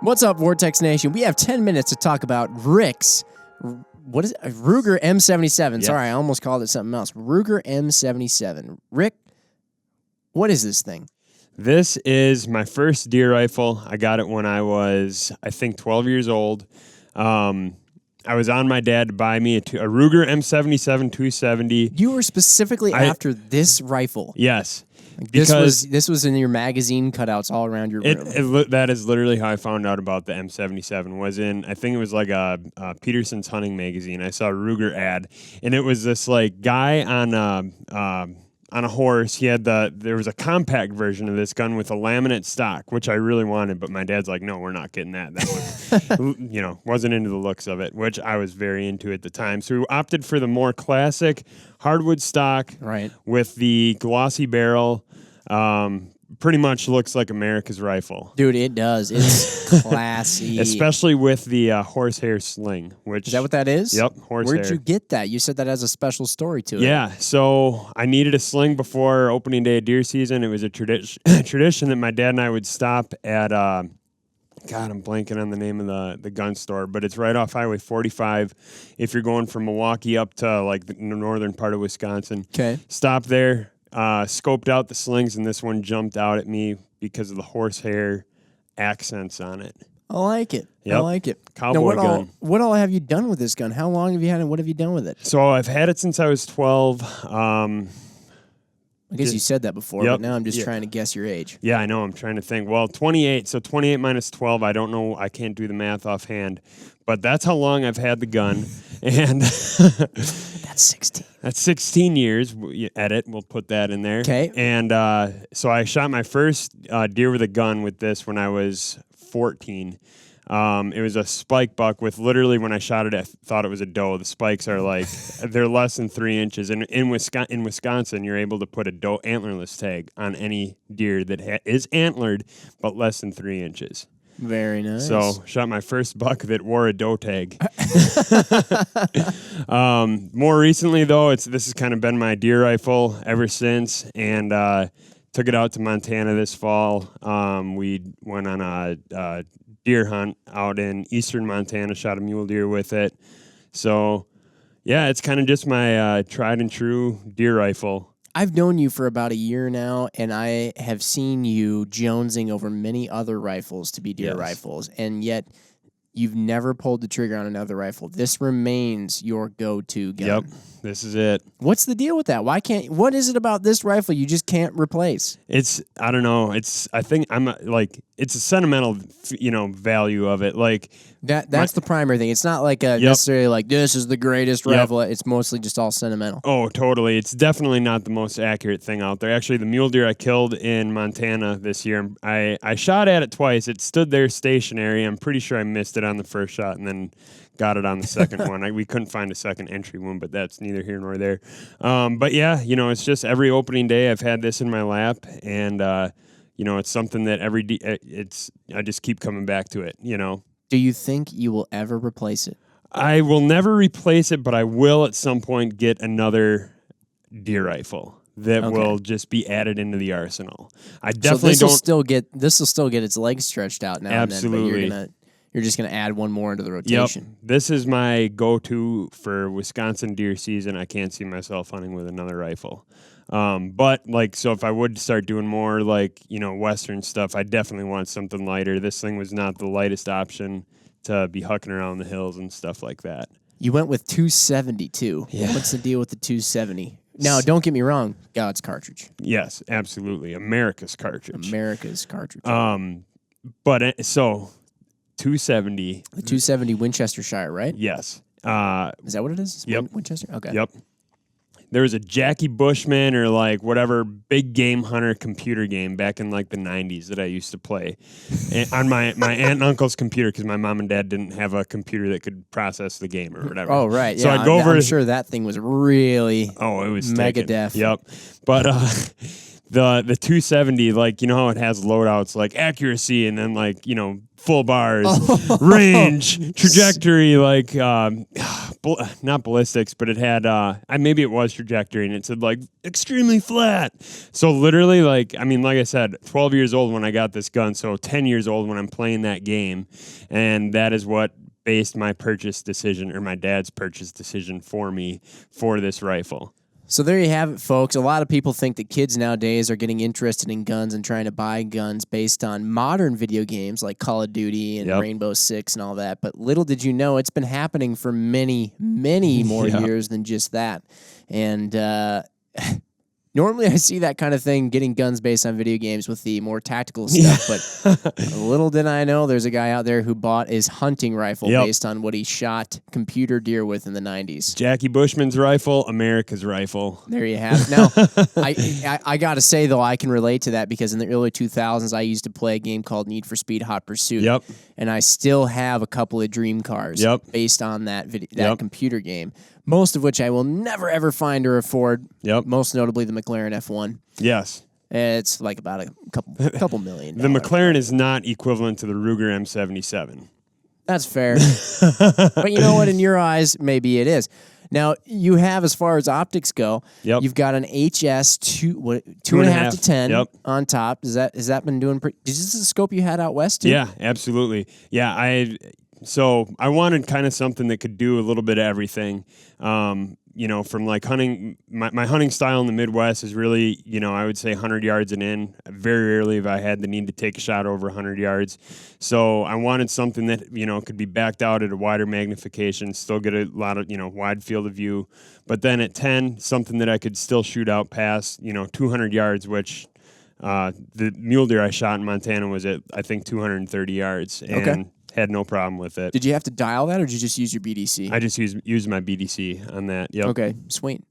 What's up, Vortex Nation? We have 10 minutes to talk about Rick's, what is it? Ruger M77. Yep. Sorry, I almost called it something else. Ruger M77. Rick, what is this thing? This is my first deer rifle. I got it when I was, I think, 12 years old. I was on my dad to buy me a Ruger M77 270. You were specifically after this rifle. Yes. Because this was in your magazine cutouts all around your room. That is literally how I found out about the M77. Was in, I think it was like a Petersen's hunting magazine. I saw a Ruger ad, and it was this like guy on a horse. He had there was a compact version of this gun with a laminate stock, which I really wanted, but my dad's like, no, we're not getting that. That one, wasn't into the looks of it, which I was very into at the time. So we opted for the more classic hardwood stock, right, with the glossy barrel. Pretty much looks like America's rifle. Dude, it does. It's classy. Especially with the horsehair sling. Which, is that what that is? Yep, horsehair. Where'd you get that? You said that has a special story to it. Yeah, so I needed a sling before opening day of deer season. It was a tradition that my dad and I would stop at, God, I'm blanking on the name of the gun store, but it's right off Highway 45 if you're going from Milwaukee up to like the northern part of Wisconsin. Okay. Stop there. Scoped out the slings, and this one jumped out at me because of the horsehair accents on it. I like it. Yep. I like it. Cowboy gun. What all have you done with this gun? How long have you had it? What have you done with it? So I've had it since I was 12. I guess you said that before, Yep. but now I'm just trying to guess your age. Yeah, I know. I'm trying to think. Well, 28. So 28 minus 12. I don't know. I can't do the math offhand. But that's how long I've had the gun. And that's 16. That's 16 years. Edit. We'll put that in there. Okay. And so I shot my first deer with a gun with this when I was 14. It was a spike buck with literally when I shot it, I thought it was a doe. The spikes are like, they're less than 3 inches. And in Wisconsin, you're able to put a doe antlerless tag on any deer that is antlered, but less than 3 inches. Very nice. So shot my first buck that wore a doe tag. More recently, though, this has kind of been my deer rifle ever since, and took it out to Montana this fall. We went on a deer hunt out in eastern Montana, shot a mule deer with it. So, yeah, it's kind of just my tried and true deer rifle. I've known you for about a year now, and I have seen you jonesing over many other rifles to be deer rifles, and yet you've never pulled the trigger on another rifle. This remains your go-to gun. Yep, this is it. What's the deal with that? What is it about this rifle you just can't replace? I don't know. I think it's a sentimental, value of it. Like that's the primary thing. It's not like necessarily like this is the greatest rifle. It's mostly just all sentimental. Oh, totally. It's definitely not the most accurate thing out there. Actually, the mule deer I killed in Montana this year, I shot at it twice. It stood there stationary. I'm pretty sure I missed it on the first shot and then got it on the second one. We couldn't find a second entry wound, but that's neither here nor there. But yeah, it's just every opening day I've had this in my lap, and it's something that I just keep coming back to it. Do you think you will ever replace it? I will never replace it, but I will at some point get another deer rifle that will just be added into the arsenal. I definitely this will still get its legs stretched out now. Absolutely. And then, but you're just gonna add one more into the rotation. Yep. This is my go-to for Wisconsin deer season. I can't see myself hunting with another rifle. But so if I would start doing more Western stuff, I definitely want something lighter. This thing was not the lightest option to be hucking around the hills and stuff like that. You went with 270 too. Yeah. What's the deal with the 270? Now, don't get me wrong, God's cartridge. Yes, absolutely. America's cartridge. America's cartridge. But so 270. The 270 Winchestershire, right? Yes. Is that what it is? Yep. Winchester? Okay. Yep. There was a Jackie Bushman or whatever big game hunter computer game back in the 90s that I used to play on my aunt and uncle's computer because my mom and dad didn't have a computer that could process the game or whatever. Oh, right. So yeah, I'd go over. I'm sure that thing was really it was mega taken. def. Yep. But the 270, like, you know how it has loadouts like accuracy and then like, you know, full bars, range, trajectory, like not ballistics, but it had maybe it was trajectory, and it said like extremely flat. So literally, like, I mean, like I said, 12 years old when I got this gun, so 10 years old when I'm playing that game, and that is what based my purchase decision, or my dad's purchase decision for me for this rifle. So there you have it, folks. A lot of people think that kids nowadays are getting interested in guns and trying to buy guns based on modern video games like Call of Duty and Rainbow Six and all that. But little did you know, it's been happening for many, many more years than just that. And normally I see that kind of thing, getting guns based on video games with the more tactical stuff. But little did I know, there's a guy out there who bought his hunting rifle based on what he shot computer deer with in the 90s. Jackie Bushman's rifle, America's rifle. There you have it. Now, I got to say, though, I can relate to that because in the early 2000s, I used to play a game called Need for Speed Hot Pursuit. Yep. And I still have a couple of dream cars based on that computer game. Most of which I will never, ever find or afford. Yep. Most notably the McLaren F1. Yes. It's like about a couple $1 million. The McLaren is not equivalent to the Ruger M77. That's fair. But you know what? In your eyes, maybe it is. Now, you have, as far as optics go, you've got an HS 2.5 to 10 on top. Has that been doing pretty... Is this the scope you had out west, too? Yeah, absolutely. Yeah, So I wanted kind of something that could do a little bit of everything. You know, from like hunting, my hunting style in the Midwest is really, you know, I would say 100 yards and in. Very rarely have I had the need to take a shot over 100 yards. So I wanted something that, you know, could be backed out at a wider magnification, still get a lot of, you know, wide field of view. But then at 10, something that I could still shoot out past, you know, 200 yards, which the mule deer I shot in Montana was at, I think, 230 yards. And had no problem with it. Did you have to dial that, or did you just use your BDC? I just used my BDC on that. Yep. Okay, sweet.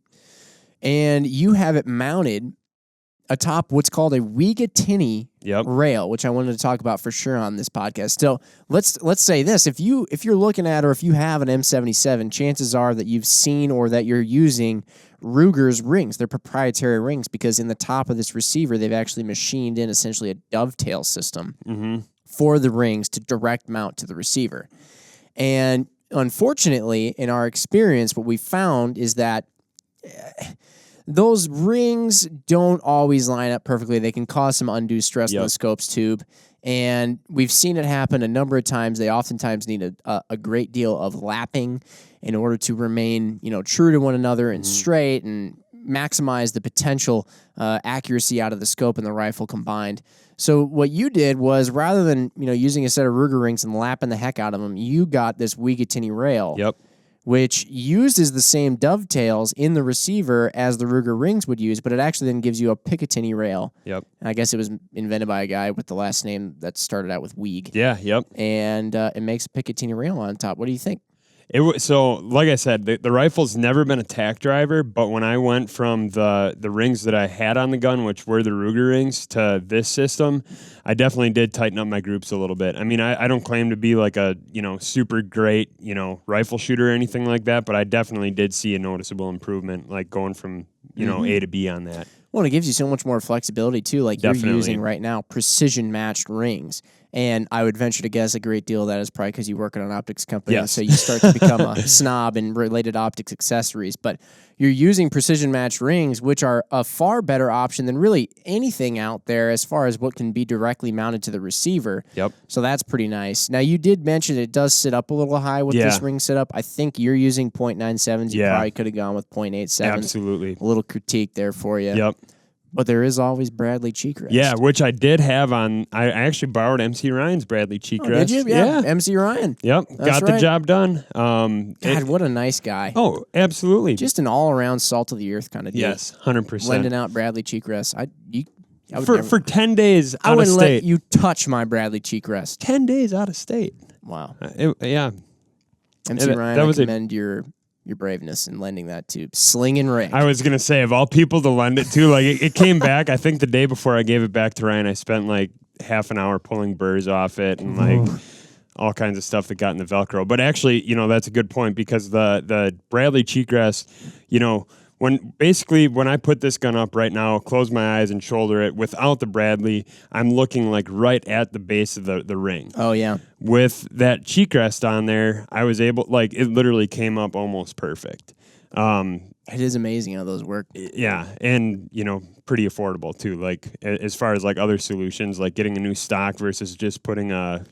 And you have it mounted atop what's called a Weigatinny rail, which I wanted to talk about for sure on this podcast. So let's say this: if you're looking at, or if you have an M77, chances are that you've seen or that you're using Ruger's rings. They're proprietary rings because in the top of this receiver, they've actually machined in essentially a dovetail system. For the rings to direct mount to the receiver. And unfortunately, in our experience, what we found is that those rings don't always line up perfectly. They can cause some undue stress on the scope's tube. And we've seen it happen a number of times. They oftentimes need a great deal of lapping in order to remain, you know, true to one another and straight and maximize the potential accuracy out of the scope and the rifle combined. So what you did was, rather than, you know, using a set of Ruger rings and lapping the heck out of them, you got this Weigatinny rail, which uses the same dovetails in the receiver as the Ruger rings would use, but it actually then gives you a Picatinny rail. And I guess it was invented by a guy with the last name that started out with Weig. And it makes a Picatinny rail on top. What do you think? So, like I said, the rifle's never been a tack driver, but when I went from the rings that I had on the gun, which were the Ruger rings, to this system, I definitely did tighten up my groups a little bit. I mean, I don't claim to be like a, you know, super great, you know, rifle shooter or anything like that, but I definitely did see a noticeable improvement, like going from, you know, A to B on that. Well, it gives you so much more flexibility, too. Like you're using right now precision-matched rings. And I would venture to guess a great deal of that is probably because you work at an optics company. So you start to become a snob in related optics accessories. But you're using precision-matched rings, which are a far better option than really anything out there as far as what can be directly mounted to the receiver. So that's pretty nice. Now, you did mention it does sit up a little high with this ring setup. I think you're using .97s. You probably could have gone with .87. Absolutely. A little critique there for you. But there is always Bradley cheek rest. Yeah, which I did have on. I actually borrowed MC Ryan's Bradley cheek rest. Did you? Yeah, MC Ryan. Got the job done. God, what a nice guy. Oh, absolutely. Just an all-around salt of the earth kind of deal. Yes, 100%. Lending out Bradley cheek rest. For 10 days out of state. I wouldn't let you touch my Bradley cheek rest. 10 days out of state. Wow. MC Ryan, I commend your braveness in lending that to Slingin Riga. I was going to say, of all people to lend it to, like it came back, I think the day before I gave it back to Ryan, I spent like half an hour pulling burrs off it and like all kinds of stuff that got in the Velcro. But actually, you know, that's a good point because the Bradley cheek rest, you know, when I put this gun up right now, close my eyes and shoulder it without the Bradley, I'm looking like right at the base of the ring. Oh yeah. With that cheek rest on there, I was able, like, it literally came up almost perfect. It is amazing how those work. Yeah, and pretty affordable too. Like as far as like other solutions, like getting a new stock versus just putting a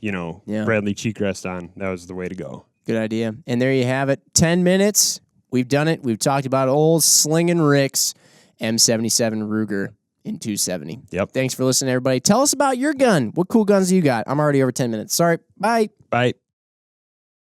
Bradley cheek rest on. That was the way to go. Good idea. And there you have it. 10 minutes. We've done it. We've talked about old Slingin Rick's M77 Ruger in 270. Yep. Thanks for listening, everybody. Tell us about your gun. What cool guns do you got? I'm already over 10 minutes. Sorry. Bye. Bye.